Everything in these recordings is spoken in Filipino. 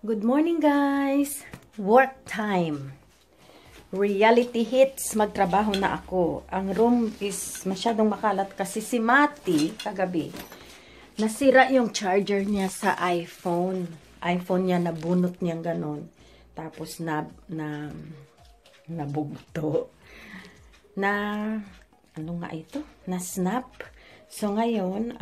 Good morning guys! Work time. Reality hits. Magtrabaho na ako. Ang room is masyadong makalat kasi si Mati kagabi nasira yung charger niya sa iPhone. iPhone niya nabunot niya ganon. Tapos nabugto. Ano nga ito? Na snap. So ngayon,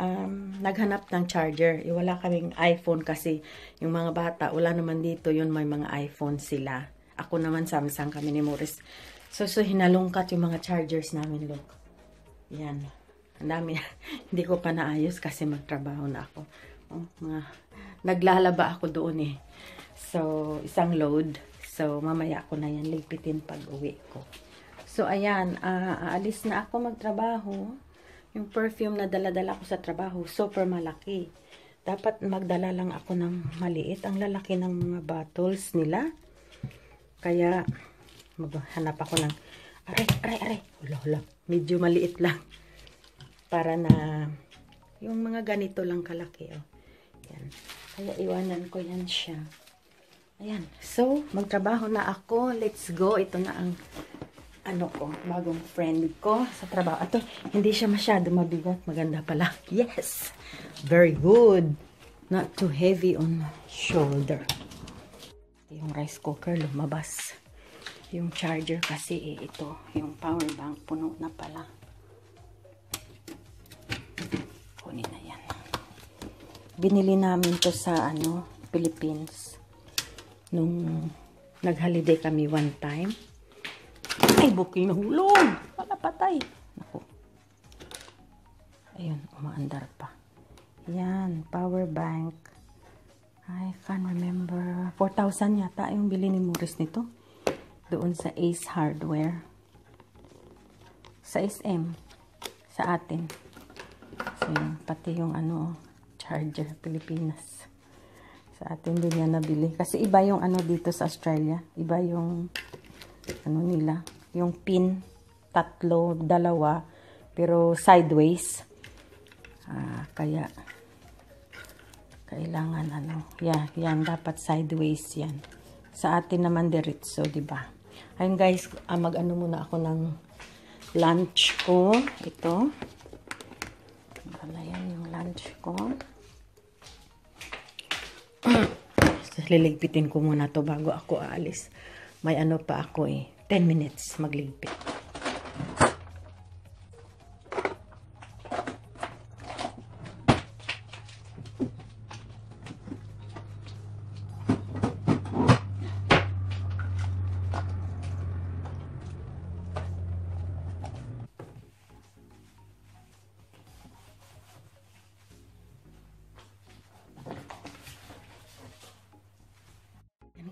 naghanap ng charger. Wala kaming iPhone kasi yung mga bata, wala naman dito yun, may mga iPhone sila. Ako naman, Samsung kami ni Morris. So hinalungkat yung mga chargers namin, look. Yan. Ang dami. Hindi ko pa naayos kasi magtrabaho na ako. Naglalaba ako doon eh. So, isang load. So, mamaya ko na yan lipitin pag uwi ko. So, ayan. Aalis na ako magtrabaho. Yung perfume na dala-dala ko sa trabaho, super malaki. Dapat magdala lang ako ng maliit. Ang lalaki ng mga bottles nila. Kaya, maghanap ako ng, aray. Hala. Medyo maliit lang. Para na, yung mga ganito lang kalaki. Oh. Yan. Kaya iwanan ko yan siya. Ayan. So, magtrabaho na ako. Let's go. Ito na ang bagong friend ko sa trabaho. Ito, hindi siya masyado mabigat. Maganda pala. Yes! Very good. Not too heavy on shoulder. Yung rice cooker lumabas. Yung charger kasi ito. Yung power bank puno na pala. Kunin na yan. Binili namin to sa Philippines. Nung nag-holiday kami one time. Ay, booking na hulog. Wala patay. Naku. Ayun, umaandar pa. Yan, power bank. I can't remember. 4,000 yata yung bili ni Morris nito. Doon sa Ace Hardware. Sa SM. Sa atin. So, yun, pati yung charger, Pilipinas. Sa atin din yan nabili. Kasi iba yung dito sa Australia. Iba yung nila. Yung pin, 3, 2, pero sideways. Kaya, kailangan yan, dapat sideways yan. Sa atin naman diretso, diba? Ayun guys, muna ako ng lunch ko. Ito. Yan yung lunch ko. Liligpitin ko muna to bago ako aalis. May pa ako 10 minutes magligpit.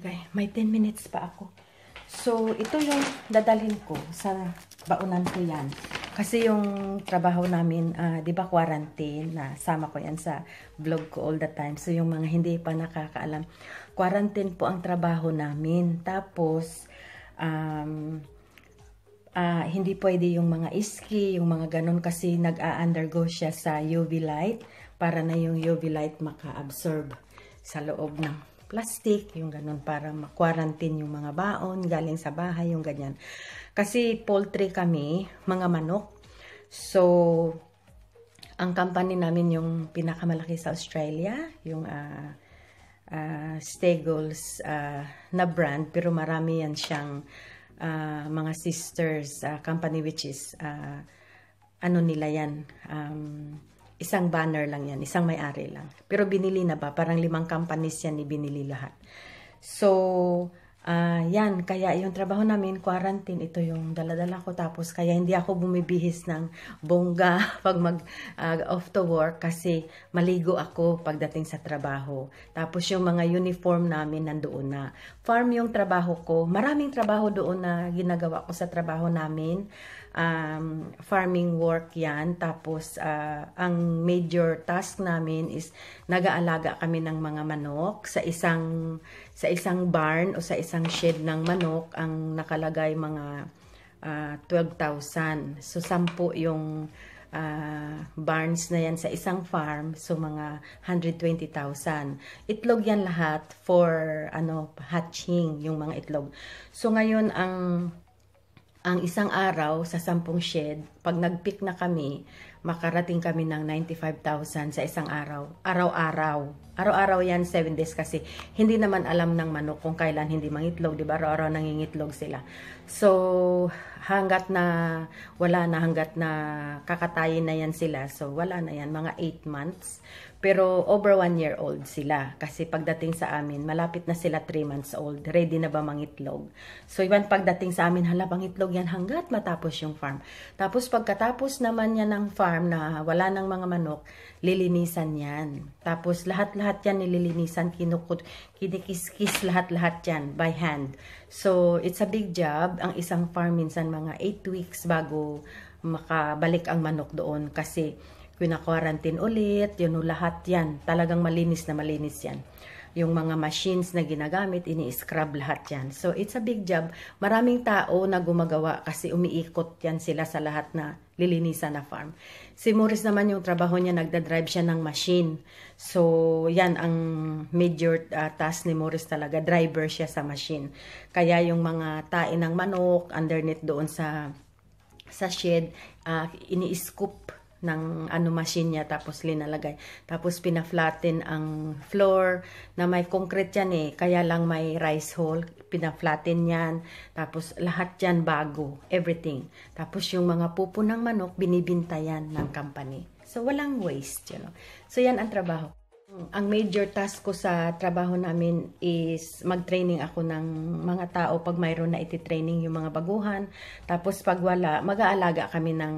Okay, may 10 minutes pa ako. So, ito yung dadalhin ko sa baunan ko yan. Kasi yung trabaho namin, di ba quarantine, sama ko yan sa vlog ko all the time. So, yung mga hindi pa nakakaalam, quarantine po ang trabaho namin. Tapos, hindi pwede yung mga iski, yung mga ganun kasi nag-undergo siya sa UV light para na yung UV light maka-absorb sa loob ng plastic, yung ganun, para ma-quarantine yung mga baon, galing sa bahay, yung ganyan. Kasi poultry kami, mga manok. So, ang company namin yung pinakamalaki sa Australia, yung Steagles na brand, pero marami yan siyang mga sisters company, which is, nila yan, isang banner lang yan, isang may-ari lang. Pero binili na ba? Parang 5 companies yan, binili lahat. So, yan. Kaya yung trabaho namin, quarantine, ito yung daladala ko. Tapos, kaya hindi ako bumibihis ng bongga pag off to work kasi maligo ako pagdating sa trabaho. Tapos, yung mga uniform namin nandoon na. Farm yung trabaho ko. Maraming trabaho doon na ginagawa ko sa trabaho namin. Farming work yan. Tapos, ang major task namin is nag-aalaga kami ng mga manok sa isang barn o sa isang shed ng manok. Ang nakalagay mga 12,000. So, 10 yung barns na yan sa isang farm, so mga 120,000. Itlog yan lahat for hatching, yung mga itlog. So ngayon ang isang araw sa 10 shed, pag nag-pick na kami, makarating kami ng 95,000 sa isang araw. Araw-araw. Araw-araw yan, 7 days kasi hindi naman alam ng manok kung kailan hindi mangitlog, di ba? Araw-araw nangingitlog sila. So, hanggat na wala na, hanggat na kakatayin na yan sila, so wala na yan, mga 8 months. Pero over 1 year old sila. Kasi pagdating sa amin, malapit na sila 3 months old. Ready na ba mangitlog? So, iban pagdating sa amin, hala, pangitlog yan hanggat matapos yung farm. Tapos, pagkatapos naman yan ng farm na wala ng mga manok, lilinisan yan. Tapos, lahat-lahat yan nililinisan, kinikis-kis lahat-lahat yan by hand. So, it's a big job. Ang isang farm minsan mga 8 weeks bago makabalik ang manok doon kasi pina-quarantine ulit, yun lahat yan. Talagang malinis na malinis yan. Yung mga machines na ginagamit, ini-scrub lahat yan. So, it's a big job. Maraming tao na gumagawa kasi umiikot yan sila sa lahat na lilinisan na farm. Si Morris naman yung trabaho niya, nagda-drive siya ng machine. So, yan ang major task ni Morris talaga. Driver siya sa machine. Kaya yung mga tain ng manok, underneath doon sa shed, ini-scoop ng machine niya, tapos linalagay. Tapos pina-flatten ang floor na may concrete yan kaya lang may rice hole, pina-flatten yan. Tapos lahat yan bago, everything. Tapos yung mga pupo ng manok, binibinta yan ng company. So walang waste, So yan ang trabaho. Ang major task ko sa trabaho namin is mag-training ako ng mga tao pag mayroon na iti-training yung mga baguhan. Tapos pag wala, mag-aalaga kami ng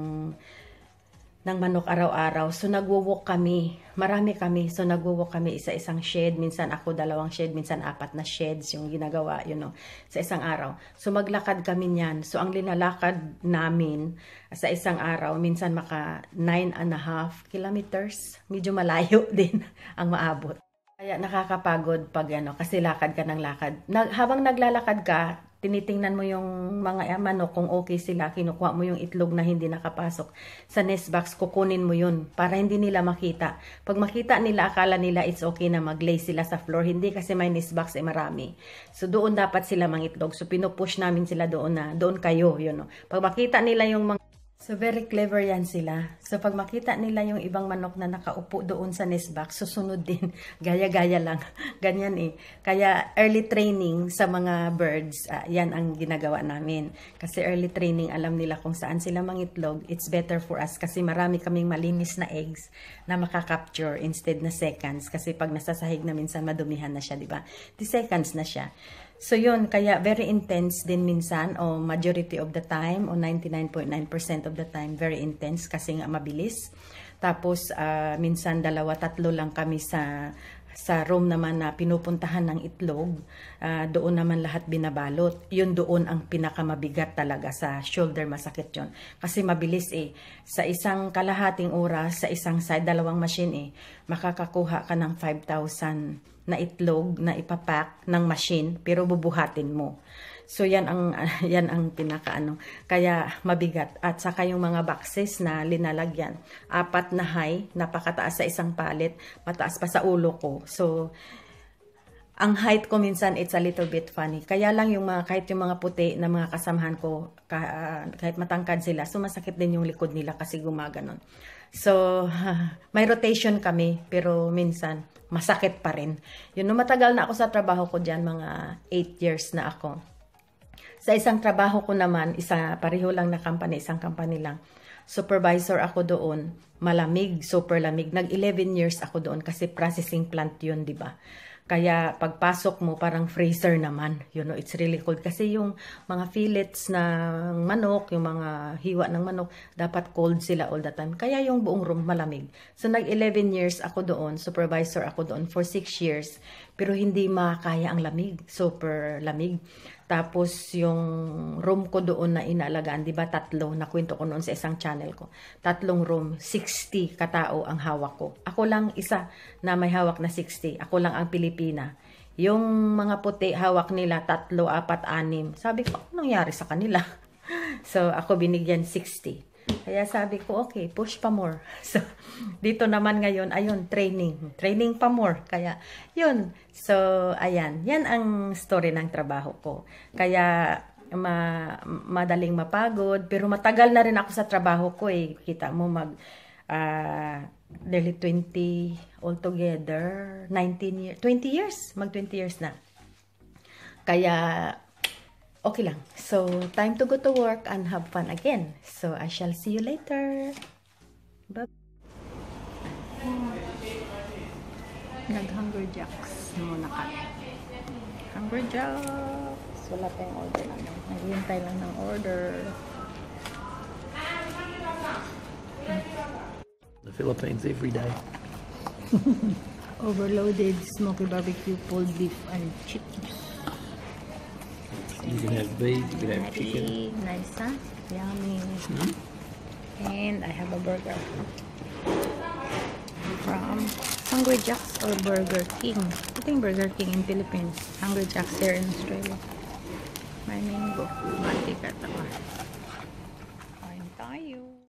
manok araw-araw. So, nagwo-walk kami. Marami kami. So, nagwo-walk kami isa-isang shed. Minsan ako 2 shed. Minsan 4 na sheds yung ginagawa, sa isang araw. So, maglakad kami niyan. So, ang linalakad namin sa isang araw, minsan maka 9.5 kilometers. Medyo malayo din ang maabot. Kaya nakakapagod pag kasi lakad ka ng lakad. Habang naglalakad ka, tinitingnan mo yung mga manok kung okay sila, kinukuha mo yung itlog na hindi nakapasok sa nest box, kukunin mo yun para hindi nila makita. Pag makita nila, akala nila it's okay na mag-lay sila sa floor. Hindi kasi may nest box marami. So doon dapat sila mangitlog. So pinupush namin sila doon na, doon kayo, Pag makita nila yung mga So, very clever yan sila. So, pag makita nila yung ibang manok na nakaupo doon sa nest box, susunod din. Gaya-gaya lang. Ganyan Kaya, early training sa mga birds, yan ang ginagawa namin. Kasi early training, alam nila kung saan sila mangitlog. It's better for us kasi marami kaming malinis na eggs na makakapture instead na seconds. Kasi pag nasasahig na minsan, madumihan na siya, di ba? The seconds na siya. So yun, kaya very intense din minsan o majority of the time o 99.9% of the time very intense kasi nga mabilis. Tapos minsan 2-3 lang kami sa room naman na pinupuntahan ng itlog. Doon naman lahat binabalot. Yun doon ang pinakamabigat talaga sa shoulder, masakit yun. Kasi mabilis Sa isang kalahating oras, sa isang side, 2 machine makakakuha ka ng 5,000 na itlog na ipapack ng machine pero bubuhatin mo. So yan ang kaya mabigat. At saka yung mga boxes na linalagyan, 4 na high, napakataas sa isang palit, mataas pa sa ulo ko. So ang height ko minsan it's a little bit funny. Kaya lang kahit yung mga puti na mga kasamahan ko, kahit matangkad sila, sumasakit din yung likod nila kasi gumaganon. So, may rotation kami, pero minsan, masakit pa rin. Matagal na ako sa trabaho ko dyan, mga 8 years na ako. Sa isang trabaho ko naman, pareho lang na company, isang company lang. Supervisor ako doon, malamig, super lamig. Nag-11 years ako doon kasi processing plant yun, di ba? Kaya pagpasok mo parang freezer naman. It's really cold. Kasi yung mga fillets ng manok, yung mga hiwa ng manok, dapat cold sila all the time. Kaya yung buong room malamig. So nag-11 years ako doon, supervisor ako doon for 6 years. Pero hindi makaya ang lamig. Super lamig. Tapos yung room ko doon na inaalagaan, di ba 3, nakwento ko noon sa isang channel ko. 3 room, 60 katao ang hawak ko. Ako lang isa na may hawak na 60. Ako lang ang Pilipina. Yung mga puti, hawak nila 3, 4, 6. Sabi ko, anong nangyari sa kanila? So ako binigyan 60. Kaya sabi ko, okay, push pa more. So, dito naman ngayon, ayun, training. Training pa more. Kaya, yun. So, ayan. Yan ang story ng trabaho ko. Kaya, madaling mapagod. Pero matagal na rin ako sa trabaho ko eh. Kita mo nearly 20 altogether. 19 years. 20 years. Mag 20 years na. Kaya, okay lang. So, time to go to work and have fun again. So, I shall see you later. Bye. Nag-Hungry Jacks muna kami. Hungry Jacks. Wala tayong order namin. Naghihintay lang ng order. The Philippines every day. Overloaded smoky barbecue pulled beef and chips. You can have beef, you can have chicken. Nice, huh? Yummy. And I have a burger from Hungry Jacks or Burger King. I think Burger King in Philippines. Hungry Jacks here in Australia. May mango. Mati ka